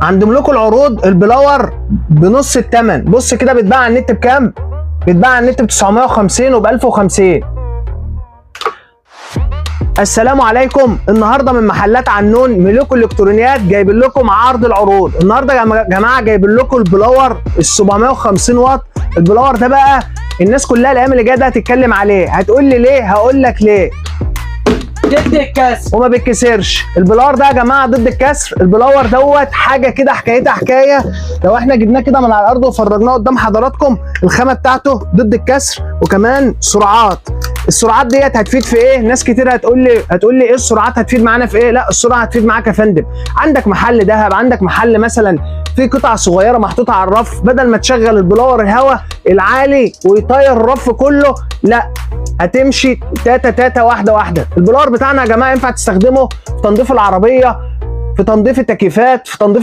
عند ملوك العروض البلور بنص الثمن. بص كده بيتباع على النت بكام؟ بيتباع على النت ب 950 وب 1050. السلام عليكم. النهارده من محلات عنون ملوك الالكترونيات جايبين لكم عرض العروض. النهارده يا جماعه جايبين لكم البلور ال 750 واط. البلور ده بقى الناس كلها الايام اللي جايه ده هتتكلم عليه. هتقول لي ليه؟ هقول لك ليه. ضد الكسر وما بيتكسرش. البلور ده يا جماعه ضد الكسر. البلور دوت حاجه كده حكايتها حكايه. لو احنا جبناه كده من على الارض وفرجناه قدام حضراتكم، الخامه بتاعته ضد الكسر وكمان سرعات. السرعات ديت هتفيد في ايه؟ ناس كتير هتقول لي ايه السرعات هتفيد معانا في ايه؟ لا، السرعه هتفيد معاك يا فندم. عندك محل دهب، عندك محل مثلا في قطع صغيره محطوطه على الرف، بدل ما تشغل البلور الهواء العالي ويطير الرف كله، لا، هتمشي تاتا تاتا واحده واحده. البلور بتاعنا يا جماعه ينفع تستخدمه في تنظيف العربيه، في تنظيف التكييفات، في تنظيف